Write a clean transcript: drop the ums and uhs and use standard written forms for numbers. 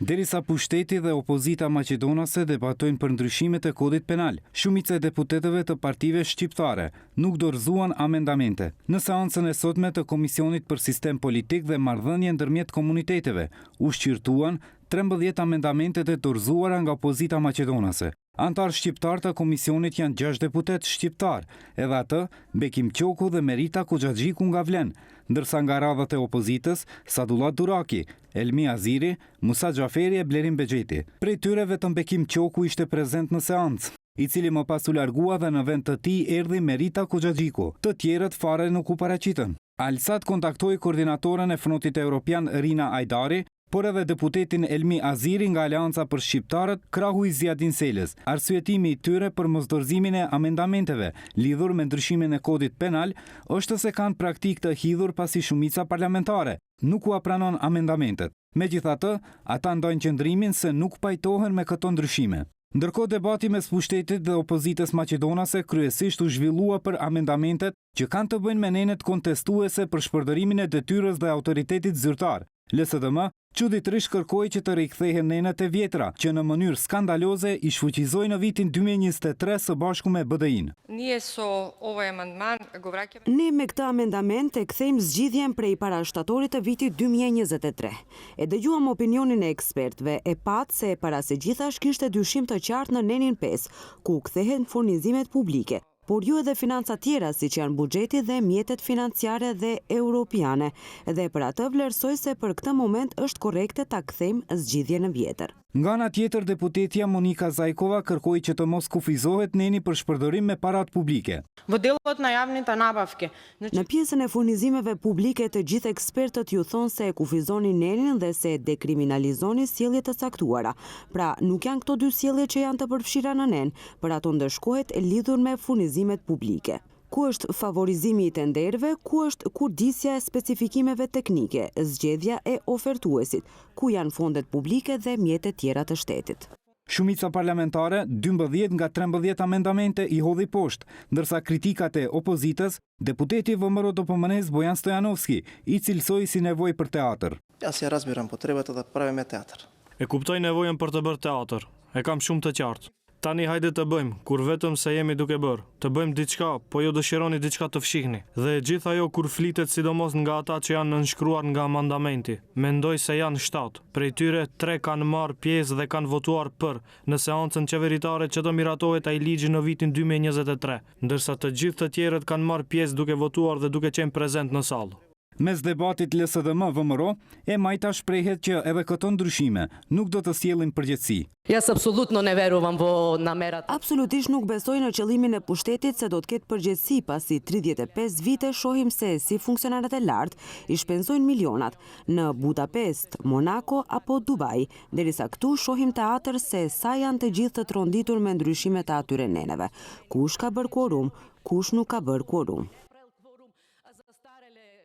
Derisa pushteti dhe opozita maqedonase debatojnë për ndryshimet e kodit penal, shumica e deputetëve të partive shqiptare nuk dorëzuan amendamente. Në seancën e sotme të Komisionit për Sistem Politik dhe Marrëdhënie ndërmjet komuniteteve, u shqyrtuan 13 amendamentet e dorëzuara nga opozita maqedonase. Antar shqiptar të komisionit janë 6 deputet shqiptar, edhe atë Bekim Qoku dhe Merita Kuxhaxhiku nga Vlen, ndërsa nga radhat e opozitës Sadullah Duraki, Elmi Aziri, Musa Xhaferi e Blerim Bexheti. Prej tyre vetëm Bekim Qoku ishte prezent në seancë, i cili më pas u largua dhe në vend të tij erdhi Merita Kuxhaxhiku. Të tjerët fare nuk u paraqitën. Alsat kontaktoi koordinatorën e Frontit Evropian Rina Ajdari, por edhe deputetin Elmi Aziri nga Aleanca për Shqiptarët, krahu i Ziadin Selës. Arsyetimi i tyre për mosdorëzimin e amendamenteve lidhur me ndryshimin e kodit penal është se kanë praktik të hidhur pasi shumica parlamentare nuk u pranon amendamentet. Megjithatë, ata ndajnë qëndrimin se nuk pajtohen me këto ndryshime. Ndërkohë debati mes pushtetit dhe opozitës maqedonase kryesisht u zhvillua për amendamentet që kanë të bëjnë me nenet kontestuese për shpërdorimin e detyrës dhe autoritetit zyrtar. LSDM çuditërisht kërkoi që të rikthehen nenet e vjetra, që në mënyrë skandaloze i shfuqizoi në vitin 2023 së bashku me BDI-n. Ne me këtë amendament e kthejmë zgjidhjen prej parashtatorit të vitit 2023. E dëgjuam opinionin e ekspertëve, e pat se para se gjithash kishte dyshim të qartë në nenin 5, ku kthehen furnizimet publike, por ju edhe financa tjera si që janë buxheti dhe mjetet financiare dhe europiane, dhe për atë vlerësoj se për këtë moment është korekte ta kthejmë zgjidhjen e vjetër. Nga ana tjetër, deputetja Monika Zajkova kërkoi që të mos kufizohet neni për shpërdorim me parat publike. Në pjesën e furnizimeve publike të gjithë ekspertët ju thonë se e kufizoni nenin dhe se dekriminalizoni sjellje të caktuara. Pra, nuk janë këto dy sjellje që janë të përfshira në nen, për ato ndëshkohet e lidhur me furnizimet publike. Ku është favorizimi i tenderëve, ku është kurdisja e specifikimeve teknike, zgjedhja e ofertuesit, ku janë fondet publike dhe mjetet tjera të shtetit. Shumica parlamentare, 12 nga 13 amendamente i hodhi poshtë, ndërsa kritikat e opozitës, deputeti VMRO DPMNE Bojan Stojanovski i cilësoi si nevojë për teatr. Ja si razmjeram potrebat edhe prave me teatr. E kuptoj nevojën për të bërë teatr. E kam shumë të qartë. Tani hajde të bëjmë, kur vetëm se jemi duke bërë. Të bëjmë diçka, po jo dëshironi diçka të fshihni. Dhe gjithë ajo kur flitet sidomos nga ata që janë nënshkruar nga mandamenti. Mendoj se janë 7. Prej tyre 3 kanë marrë pjesë dhe kanë votuar për në seancën qeveritare që do miratohet ai ligji në vitin 2023, ndërsa të gjithë të tjerët kanë marrë pjesë duke votuar dhe duke qenë prezent në sallë. Mes debatit LSDM VMRO, e Majta shprehet që edhe këto ndryshime nuk do të sjellin përgjegjësi. Absolutisht nuk besoj në qëllimin e pushtetit se do të ketë përgjegjësi pasi 35 vite shohim se si funksionarët e lartë i shpenzojnë milionat në Budapest, Monaco apo Dubai, derisa këtu shohim teatr se sa janë të gjithë të tronditur me ndryshimet e atyre neneve. Kush ka bërë quorum, kush nuk ka bërë quorum.